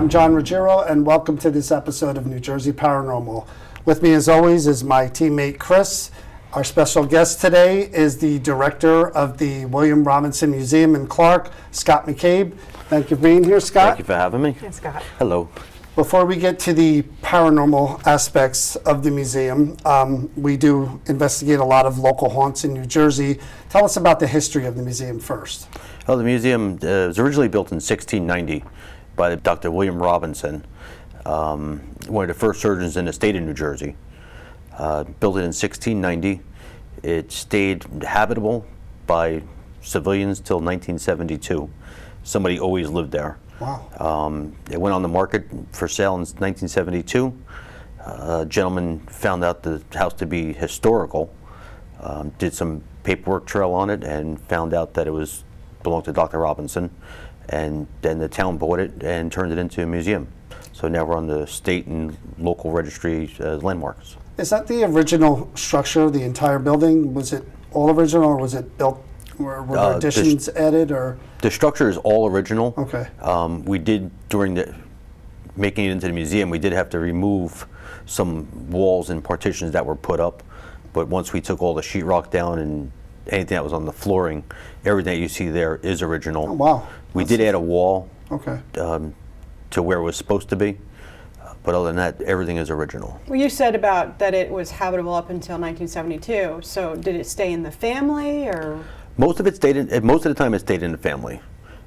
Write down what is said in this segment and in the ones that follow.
I'm John Ruggiero, and welcome to this episode of New Jersey Paranormal. With me, as always, is my teammate Chris. Our special guest today is the director of the William Robinson Museum in Clark, Scott McCabe. Thank you for being here, Scott. Thank you for having me. Yes, Scott. Hello. Before we get to the paranormal aspects of the museum, we do investigate a lot of local haunts in New Jersey. Tell us about the history of the museum first. Well, the museum was originally built in 1690 by Dr. William Robinson, one of the first surgeons in the state of New Jersey. Built it in 1690. It stayed habitable by civilians till 1972. Somebody always lived there. Wow. It went on the market for sale in 1972. A gentleman found out the house to be historical, did some paperwork trail on it, and found out that it belonged to Dr. Robinson. And then the town bought it and turned it into a museum. So now we're on the state and local registry as landmarks. Is that the original structure, the entire building? Was it all original, or was it built, were there additions added, or? The structure is all original. Okay. We did, during making it into the museum, we did have to remove some walls and partitions that were put up. But once we took all the sheetrock down and anything that was on the flooring, everything that you see there is original. Oh, wow. We did add a wall Okay. To where it was supposed to be. But other than that, everything is original. Well, you said about that it was habitable up until 1972. So did it stay in the family, or? Most of the time it stayed in the family.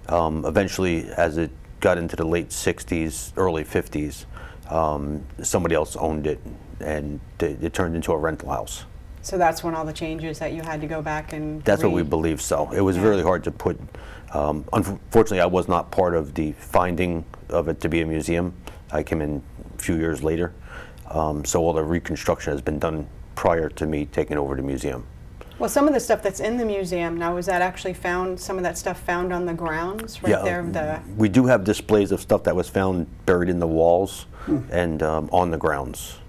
Eventually, as it got into the late 60s, early 50s, somebody else owned it, and it turned into a rental house. So that's when all the changes that you had to go back and That's what we believe so. It was really hard to put, unfortunately I was not part of the finding of it to be a museum. I came in a few years later. So all the reconstruction has been done prior to me taking over the museum. Well, some of the stuff that's in the museum now, was that actually found, some of that stuff found on the grounds right there? We do have displays of stuff that was found buried in the walls and on the grounds,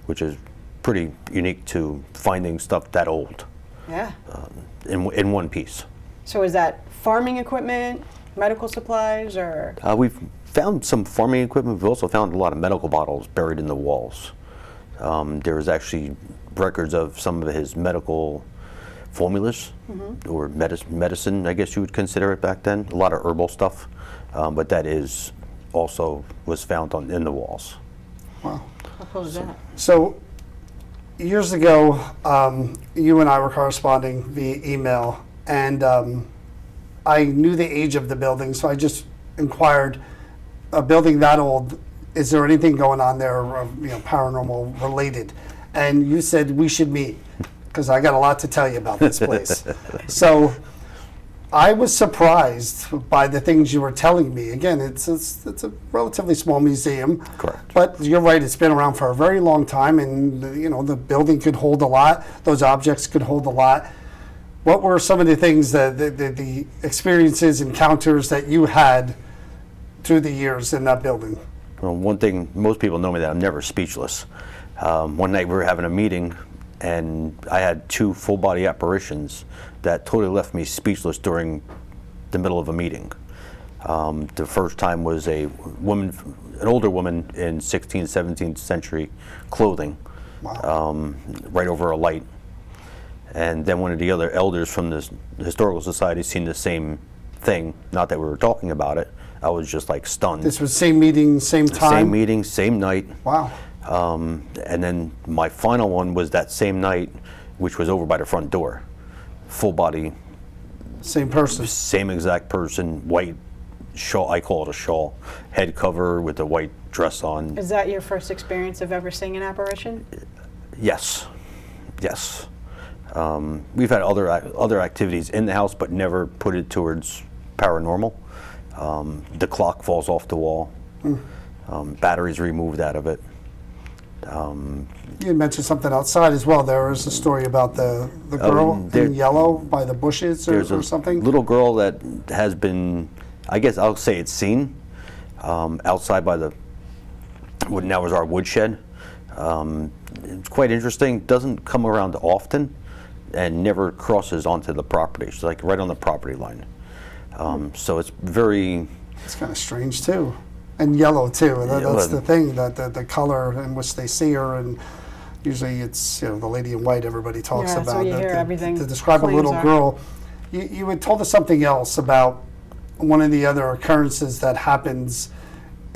which is pretty unique to finding stuff that old. Yeah. In one piece. So is that farming equipment, medical supplies, or? We've found some farming equipment. We've also found a lot of medical bottles buried in the walls. There was actually records of some of his medical formulas, or medicine, I guess you would consider it back then. A lot of herbal stuff, but that was found in the walls. Wow. How cool is that? So, years ago, you and I were corresponding via email, and I knew the age of the building, so I just inquired, a building that old, is there anything going on there, paranormal related? And you said we should meet, because I got a lot to tell you about this place. So I was surprised by the things you were telling me. Again, it's a relatively small museum. Correct. But you're right, it's been around for a very long time, and the building could hold a lot. Those objects could hold a lot. What were some of the things, the experiences, encounters that you had through the years in that building? Well, one thing, most people know me that I'm never speechless. One night we were having a meeting, and I had two full-body apparitions that totally left me speechless during the middle of a meeting. The first time was an older woman in 16th, 17th century clothing, Wow. right over a light. And then one of the other elders from the Historical Society seen the same thing. Not that we were talking about it. I was just like stunned. This was same meeting, same time? Same meeting, same night. Wow. And then my final one was that same night, which was over by the front door. Full body. Same person? Same exact person, white shawl, I call it a shawl, head cover with a white dress on. Is that your first experience of ever seeing an apparition? Yes, yes. We've had other activities in the house, but never put it towards paranormal. The clock falls off the wall. Batteries removed out of it. You had mentioned something outside as well. There was a story about the girl in yellow by the bushes or something. Little girl that has been, I guess I'll say it's seen, outside by what now is our woodshed. It's quite interesting. Doesn't come around often and never crosses onto the property. She's like right on the property line. So it's very... It's kind of strange too. And yellow too. And Yeah, that's well- the thing, that the color in which they see her, and usually it's the lady in white everybody talks Yeah, about. so you hear to, everything to describe a claims little are. girl. You had told us something else about one of the other occurrences that happens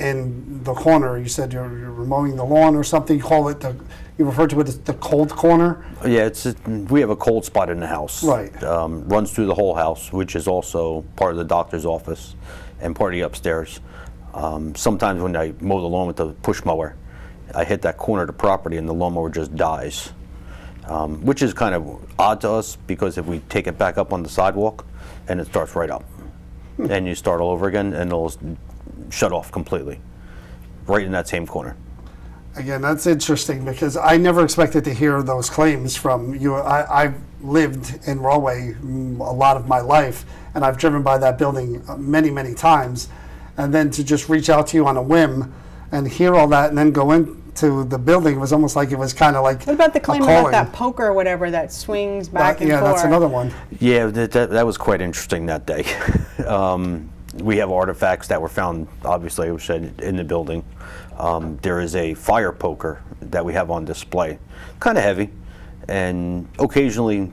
in the corner. You said you're mowing the lawn or something. You referred to it as the cold corner. Yeah, we have a cold spot in the house. Right. Runs through the whole house, which is also part of the doctor's office and part of the upstairs. Sometimes when I mow the lawn with the push mower, I hit that corner of the property and the lawnmower just dies, which is kind of odd to us because if we take it back up on the sidewalk and it starts right up, and you start all over again and it'll shut off completely, right in that same corner. Again, that's interesting because I never expected to hear those claims from you. I've lived in Rahway a lot of my life, and I've driven by that building many, many times. And then to just reach out to you on a whim and hear all that and then go into the building was almost like it was kind of like What about the a claim about calling. that poker or whatever that swings back and Yeah, forth? that's another one. Yeah, that was quite interesting that day. We have artifacts that were found, obviously, which said in the building. There is a fire poker that we have on display, kind of heavy, and occasionally,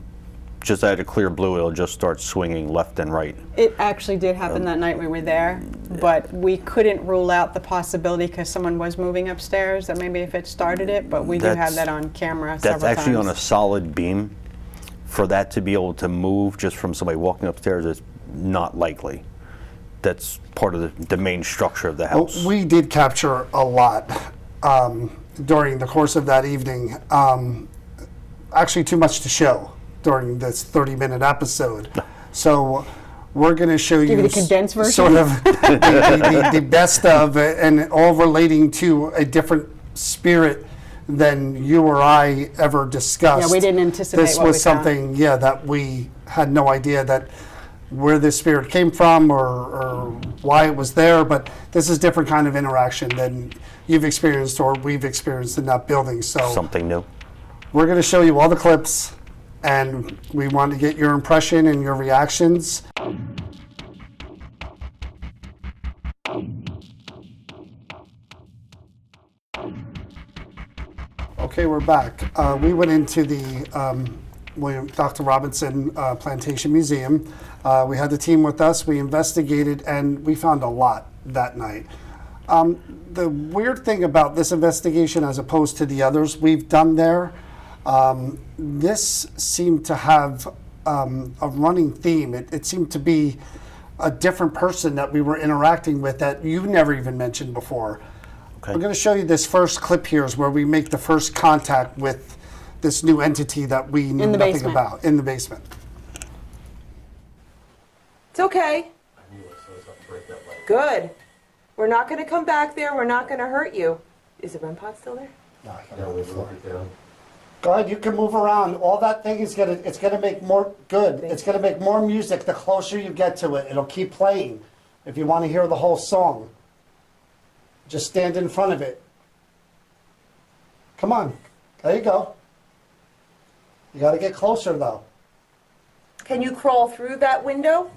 just out of clear blue, it'll just start swinging left and right. It actually did happen that night we were there, but we couldn't rule out the possibility because someone was moving upstairs that maybe if it started it, but we do have that on camera several That's actually times. on a solid beam. For that to be able to move just from somebody walking upstairs is not likely. That's part of the main structure of the house. Well, we did capture a lot during the course of that evening. Actually, too much to show during this 30-minute episode. So we're going to show you you the condensed version? sort of the best of it, and all relating to a different spirit than you or I ever discussed. Yeah, we didn't anticipate this what was we found. something, that we had no idea that where this spirit came from or why it was there, but this is different kind of interaction than you've experienced or we've experienced in that building. So Something new. we're going to show you all the clips, and we want to get your impression and your reactions. Okay, we're back. We went into the Dr. Robinson Plantation Museum. We had the team with us. We investigated, and we found a lot that night. The weird thing about this investigation, as opposed to the others we've done there, this seemed to have a running theme. It seemed to be a different person that we were interacting with that you never even mentioned before. Okay. We're going to show you this first clip here is where we make the first contact with this new entity that we knew In the nothing basement. about in the basement. It's okay. Good. We're not going to come back there. We're not going to hurt you. Is the REM pod still there? Go ahead, you can move around. All that thing is it's gonna make more good. It's gonna make more music the closer you get to it. It'll keep playing if you want to hear the whole song. Just stand in front of it. Come on. There you go. You gotta get closer though. Can you crawl through that window?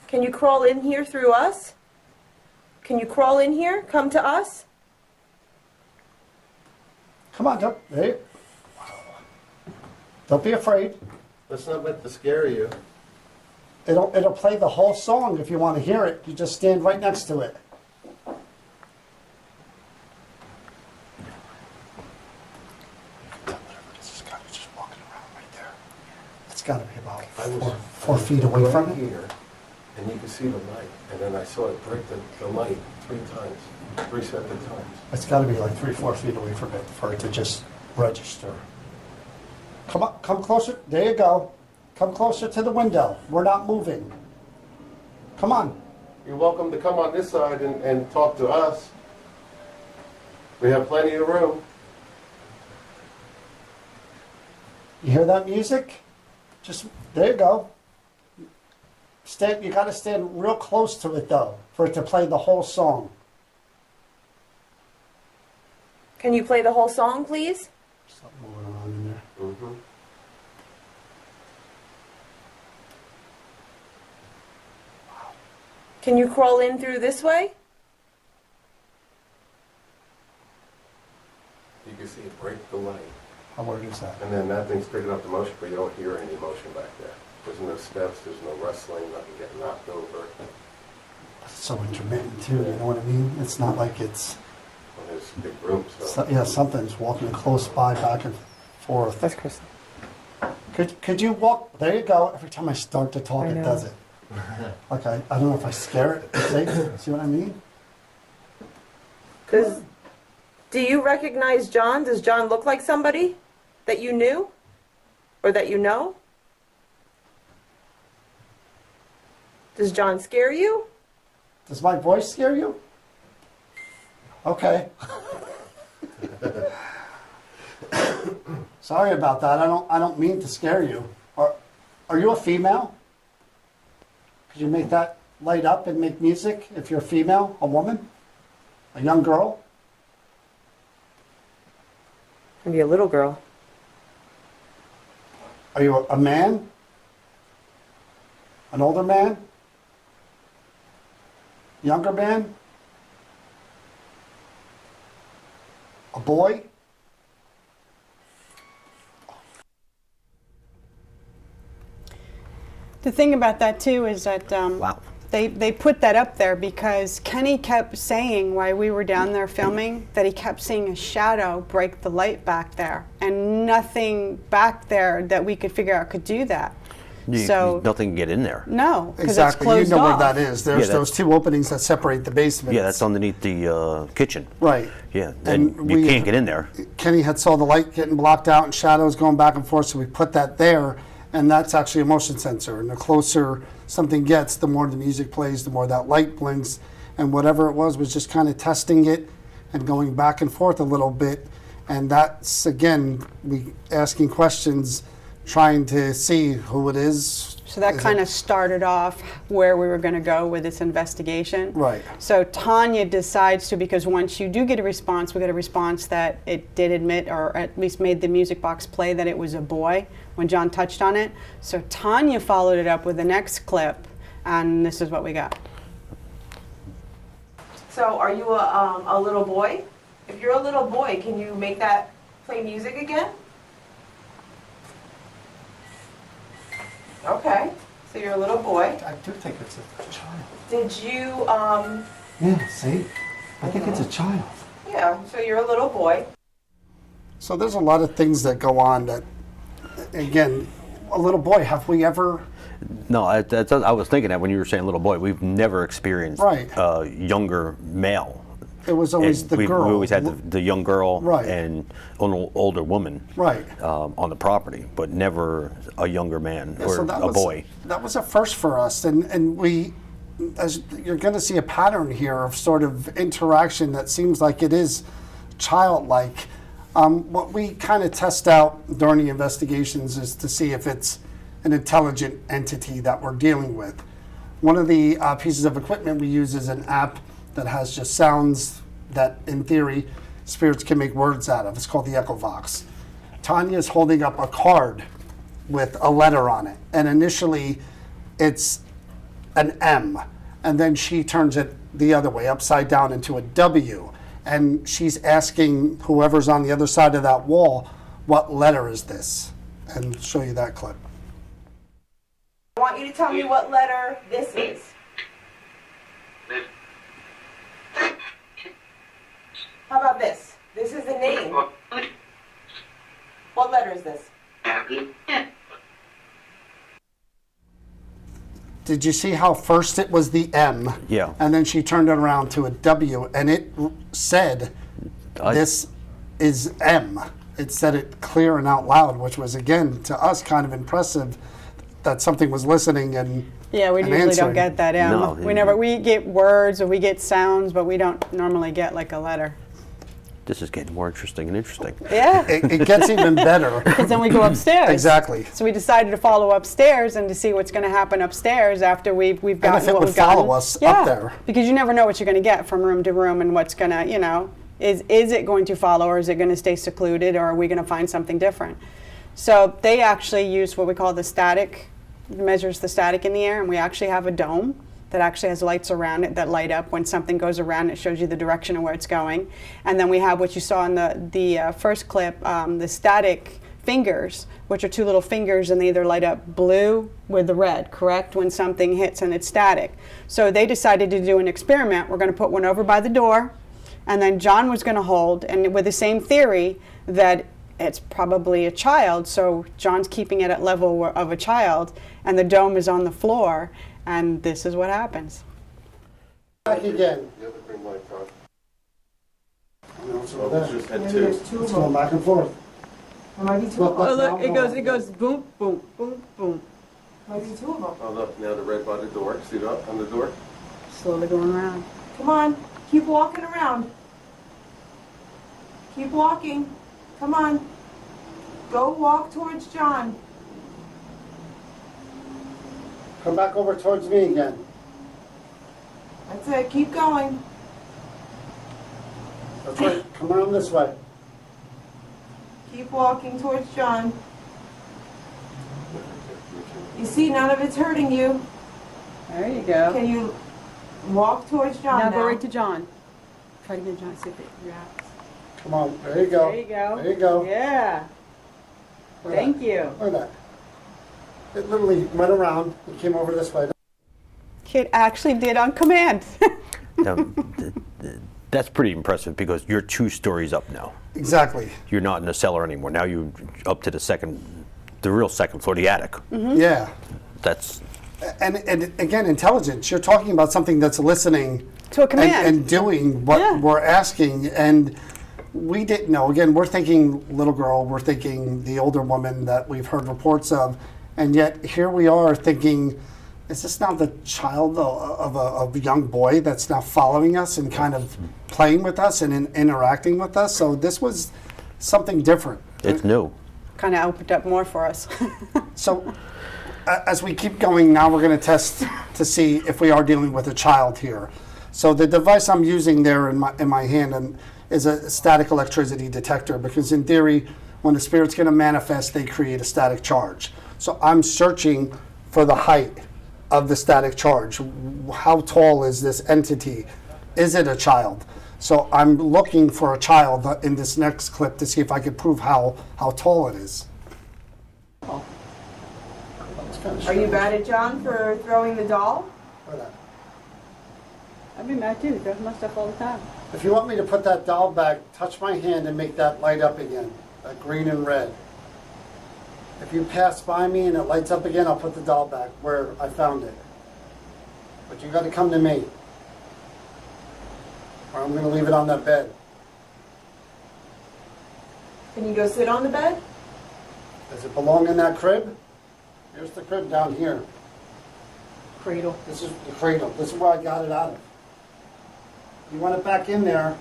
Can you crawl in here through us? Can you crawl in here? Come to us? Come on, don't be afraid. That's not meant to scare you. It'll play the whole song if you want to hear it. You just stand right next to it. Just walking around right there. It's got to be about I was 4 feet away from right it. here, and you could see the light, and then I saw it break the light 3 times, 3 separate times. It's got to be like 3-4 feet away from it for it to just register. Come on, come closer. There you go. Come closer to the window. We're not moving. Come on. You're welcome to come on this side and talk to us. We have plenty of room. You hear that music? Just there you go. You got to stand real close to it though for it to play the whole song. Can you play the whole song, please? Something going on in there. Mm-hmm. Can you crawl in through this way? How word is that? And then that thing's picking up the motion, but you don't hear any motion back there. There's no steps, there's no rustling, nothing getting knocked over. It's so intermittent too, you know what I mean? It's not like it's, Well, there's a big room, so. yeah, something's walking close by, back and forth. That's Chris. Could you walk, there you go, every time I start to talk, I it know. does it. Like I don't know if I scare it, see what I mean? Do you recognize John? Does John look like somebody that you knew or that you know? Does John scare you? Does my voice scare you? Okay. Sorry about that. I don't mean to scare you. Are you a female? Could you make that light up and make music if you're a female, a woman, a young girl? Maybe a little girl. Are you a man? An older man? Younger man? A boy? The thing about that too is that Wow. they put that up there because Kenny kept saying while we were down there filming that he kept seeing a shadow break the light back there, and nothing back there that we could figure out could do that. So Nothing can get in there. no, because it's Exactly. You closed know off. where that is. There's Yeah, those two openings that separate the basement. Yeah, that's underneath the kitchen. Right. Yeah, And and you we- can't get in there. Kenny had saw the light getting blocked out and shadows going back and forth, so we put that there, and that's actually a motion sensor. And the closer something gets, the more the music plays, the more that light blinks. And whatever it was just kind of testing it and going back and forth a little bit. And that's, again, we asking questions, trying to see who it is. So that Is kind it- of started off where we were going to go with this investigation. Right. So Tanya decides to, because once you do get a response, we get a response that it did admit, or at least made the music box play, that it was a boy when John touched on it. So Tanya followed it up with the next clip, and this is what we got. So are you a little boy? If you're a little boy, can you make that play music again? Okay, so you're a little boy. I do think it's a child. Did you, Yeah, see? I think it's a child. yeah, so you're a little boy. So there's a lot of things that go on that, again, a little boy, have we ever... No, I was thinking that when you were saying little boy, we've never experienced Right. a younger male. It was always And the girl. We always had the young girl Right. and an older woman Right. on the property, but never a younger man Yeah, or so that a was- boy. That was a first for us, and we, as you're going to see a pattern here of sort of interaction that seems like it is childlike. What we kind of test out during the investigations is to see if it's an intelligent entity that we're dealing with. One of the pieces of equipment we use is an app that has just sounds that, in theory, spirits can make words out of. It's called the EchoVox. Tanya is holding up a card with a letter on it, and initially it's an M, and then she turns it the other way, upside down, into a W, and she's asking whoever's on the other side of that wall, what letter is this? And show you that clip. I want you to tell me what letter this is. How about this? This is the name. What letter is this? Did you see how first it was the M? Yeah. And then she turned it around to a W, and it said, this is M. It said it clear and out loud, which was, again, to us kind of impressive that something was listening and Yeah, we and usually answering. don't get that. No, We get words or we get sounds, but we don't normally get like a letter. This is getting more interesting and interesting. Yeah, It gets even better. because then we go upstairs. Exactly. So we decided to follow upstairs and to see what's going to happen upstairs after we've gotten if it what would we've gotten. follow us up Yeah, there. because you never know what you're going to get from room to room and what's going to, is it going to follow, or is it going to stay secluded, or are we going to find something different? So they actually use what we call the static, measures the static in the air, and we actually have a dome that actually has lights around it that light up. When something goes around, it shows you the direction of where it's going. And then we have what you saw in the first clip, the static fingers, which are two little fingers, and they either light up blue with the red, correct, when something hits and it's static. So they decided to do an experiment. We're going to put one over by the door, and then John was going to hold, and with the same theory that it's probably a child, so John's keeping it at level of a child, and the dome is on the floor, and this is what happens. Back again. You have a green light, Todd? No, it's Well, over it's there. just had Maybe two. there's two It's of going them. back and forth. There might be two Look, of look. them. Oh, look, it goes boom, boom, boom, boom, Might be two of them. Oh, look, now the red by the door. See that on the door? slowly going around. Come on, keep walking around. Keep walking. Come on. Go walk towards John. Come back over towards me again. That's it, keep going. That's right. Come around this way. Keep walking towards John. You see, none of it's hurting you. There you go. Can you walk towards John Now now? go right to John. Try to get John to see if it reacts. Come on. There you go. There you go. There you go. Yeah. Look at Thank you. that. Look at that. It literally went around and came over this way. Kid actually did on command. Now, that's pretty impressive because you're 2 stories up now. Exactly. You're not in the cellar anymore. Now you're up to the real second floor, the attic. Yeah. That's And again, intelligence. You're talking about something that's listening To a command. and doing what Yeah. we're asking. And we didn't know. Again, we're thinking little girl. We're thinking the older woman that we've heard reports of. And yet here we are thinking, is this now the child of a young boy that's now following us and kind of playing with us and interacting with us? So this was something different. it's new. Kind of opened up more for us. So as we keep going, now we're going to test to see if we are dealing with a child here. So the device I'm using there in my hand is a static electricity detector, because in theory, when the spirit's going to manifest, they create a static charge. So I'm searching for the height of the static charge. How tall is this entity? Is it a child? So I'm looking for a child in this next clip to see if I can prove how tall it is. Are you mad at John for throwing the doll? I'd be mad too. He does my stuff all the time. If you want me to put that doll back, touch my hand and make that light up again, that green and red. If you pass by me and it lights up again, I'll put the doll back where I found it. But you got to come to me, or I'm going to leave it on that bed. Can you go sit on the bed? Does it belong in that crib? Here's the crib down here. Cradle. This is the cradle. This is where I got it out of. You want it back in there,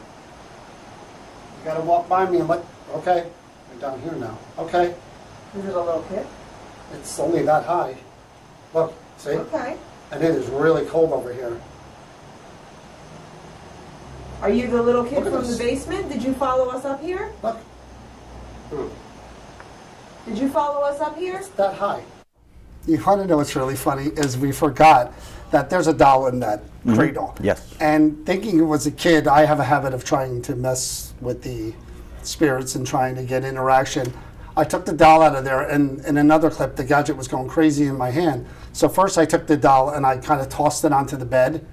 you got to walk by me and let, okay, we're down here now. Okay, Is it a little kid? it's only that high. Look, see? Okay. And it is really cold over here. Are you the little kid Look at from the this. basement? Did you follow us up here? Look, Did you follow us up here? it's that high. You want to know what's really funny is we forgot that there's a doll in that cradle. Yes. And thinking it was a kid, I have a habit of trying to mess with the spirits and trying to get interaction. I took the doll out of there, and in another clip, the gadget was going crazy in my hand. So first I took the doll and I kind of tossed it onto the bed,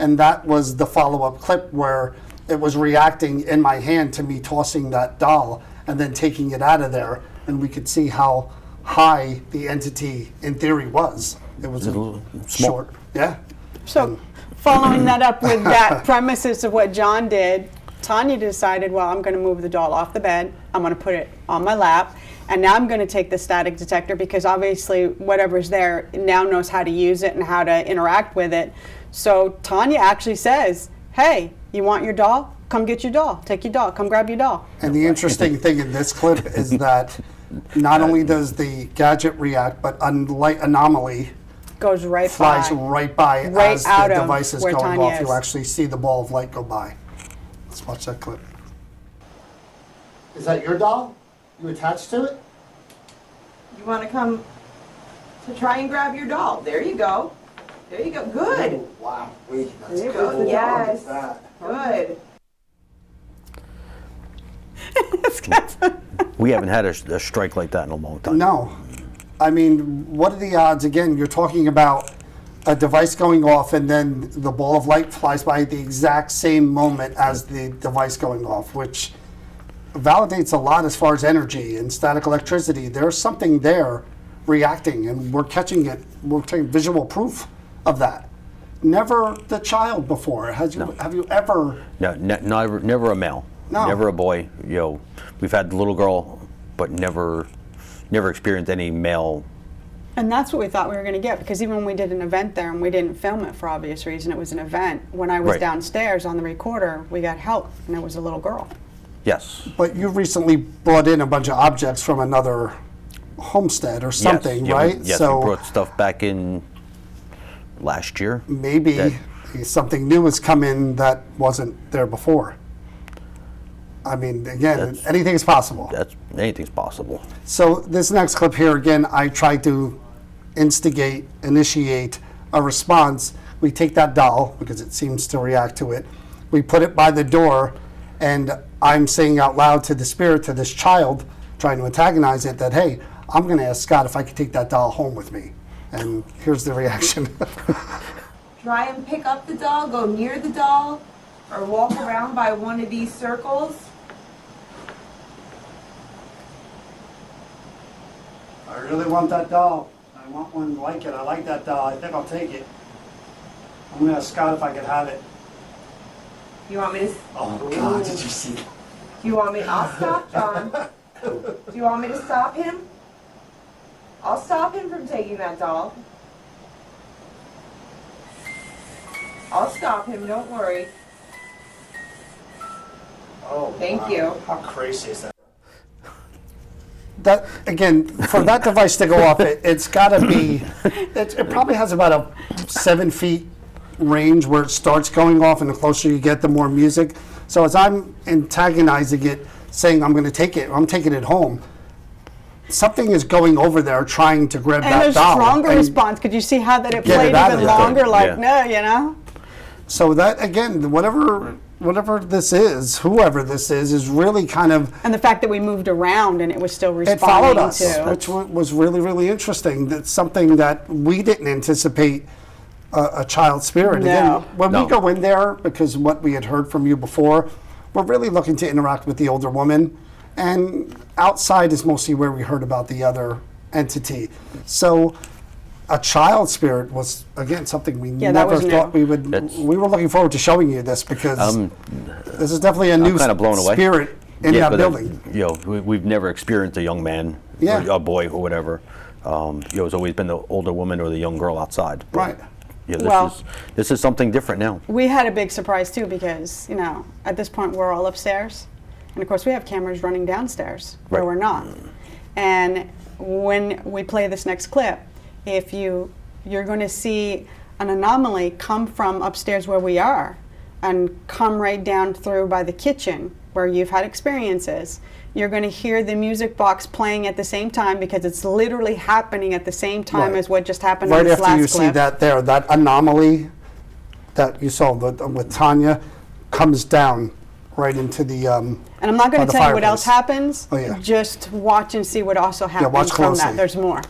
and that was the follow-up clip where it was reacting in my hand to me tossing that doll and then taking it out of there, and we could see how high the entity in theory was. It was little small. short. Yeah. So, following that up with that premises of what John did, Tanya decided, well, I'm going to move the doll off the bed. I'm going to put it on my lap. And now I'm going to take the static detector, because obviously whatever's there now knows how to use it and how to interact with it. So Tanya actually says, hey, you want your doll? Come get your doll. Take your doll. Come grab your doll. And the interesting thing in this clip is that not only does the gadget react, but light anomaly Goes right flies by. right by Right as out the of device is where going Tanya off. is. You actually see the ball of light go by. Let's watch that clip. Is that your doll? You attached to it? You want to come to try and grab your doll? There you go. There you go. Good. Wow. Wait, that's There you go. cool. Yes. Look at Good. We haven't had a strike like that in a long time. No. I mean, what are the odds? Again, you're talking about a device going off and then the ball of light flies by at the exact same moment as the device going off, which validates a lot as far as energy and static electricity. There's something there reacting, and we're catching it. We're taking visual proof of that. Never the child before. Have you ever? No, never a male. No. Never a boy. We've had the little girl, but never experienced any male. And that's what we thought we were going to get, because even when we did an event there and we didn't film it for obvious reason, it was an event. When I was Right. downstairs on the recorder, we got help, and it was a little girl. Yes. But you recently brought in a bunch of objects from another homestead or something, Yes. Yeah, right? Yes, So we brought stuff back in last year. maybe that- something new has come in that wasn't there before. I mean, again, That's- anything is possible. Anything's possible. So this next clip here, again, I tried to initiate a response. We take that doll, because it seems to react to it. We put it by the door, and I'm saying out loud to the spirit, to this child, trying to antagonize it, that, hey, I'm going to ask Scott if I could take that doll home with me. And here's the reaction. Try and pick up the doll, go near the doll, or walk around by one of these circles. I really want that doll. I want one like it. I like that doll. I think I'll take it. I'm going to ask Scott if I could have it. You want me to? Oh, God, did you see that? Do you want me? I'll stop, John. Do you want me to stop him? I'll stop him from taking that doll. I'll stop him. Don't worry. Oh, Thank wow. you. How crazy is that? That, again, for that device to go off, it's got to be, it probably has about a 7 feet range where it starts going off, and the closer you get, the more music. So as I'm antagonizing it, saying I'm going to take it, I'm taking it home, something is going over there trying to grab And that a doll. stronger and response. Could you see how that it Get it played out of even there. longer? Like, Yeah. no, you know? So that, again, whatever this is, whoever this is really kind of, And the fact that we moved around and it was still it followed responding us, to. which was really, really interesting. That's something that we didn't anticipate a child spirit. No. Again, when No. we go in there, because what we had heard from you before, we're really looking to interact with the older woman. And outside is mostly where we heard about the other entity. So a child spirit was, again, something we Yeah, that never was new. thought we would. That's- We were looking forward to showing you this, because this is definitely a new kinda blown away. spirit in that but, building. We've never experienced a young man, Yeah. or a boy, or whatever. It's always been the older woman or the young girl outside. But, Right. Well- this is something different now. We had a big surprise too, because, at this point we're all upstairs. And of course we have cameras running downstairs where Right. we're not. And when we play this next clip, if you're going to see an anomaly come from upstairs where we are and come right down through by the kitchen where you've had experiences, you're going to hear the music box playing at the same time, because it's literally happening at the same time Right. as what just happened Right in this after last you clip. see that there, that anomaly that you saw with Tanya comes down right into the. And I'm not by going the to tell you what else fireplace. happens. Oh, yeah. Just watch and see what also happens watch from closely. that. There's more.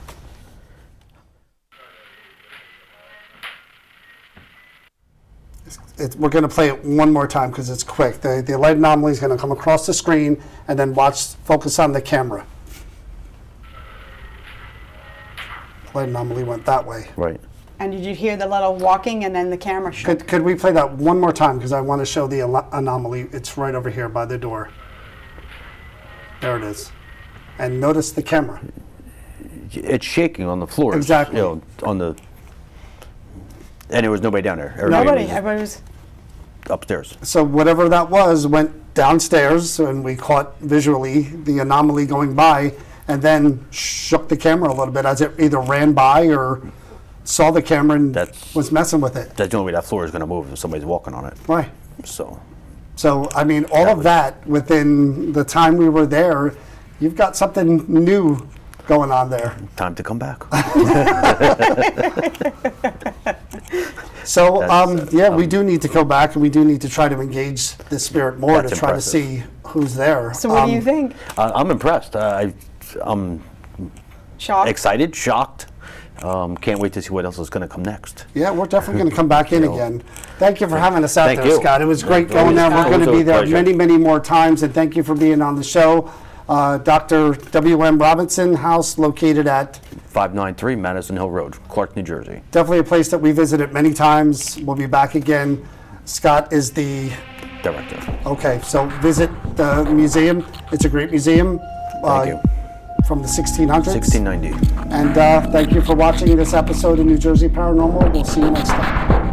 We're going to play it one more time because it's quick. The light anomaly is going to come across the screen, and then focus on the camera. Light anomaly went that way. Right. And did you hear the little walking and then the camera shook? Could we play that one more time, because I want to show the anomaly. It's right over here by the door. There it is. And notice the camera. It's shaking on the floor. Exactly. And there was nobody down there. Nobody. was Everybody was. upstairs. So whatever that was went downstairs, and we caught visually the anomaly going by, and then shook the camera a little bit as it either ran by or saw the camera and was messing with it. That's the only way that floor is going to move if somebody's walking on it. Right. So, I mean, all of that within the time we were there, you've got something new going on there. time to come back. So, That's, we do need to go back, and we do need to try to engage the spirit more to That's try impressive. to see who's there. So what do you think? I'm impressed. I'm Shocked? excited, shocked. Can't wait to see what else is going to come next. Yeah, we're definitely going to come back in again. Thank you for having us out Thank there, you. Scott. It was great Yeah, going there. always- We're going to always be a there pleasure. many, many more times, and thank you for being on the show. Dr. W.M. Robinson House, located at 593 Madison Hill Road, Clark, New Jersey. definitely a place that we visited many times. We'll be back again. Scott is the, Director. okay, so visit the museum. It's a great museum. Thank you. From the 1600s. 1690. And thank you for watching this episode of New Jersey Paranormal. We'll see you next time.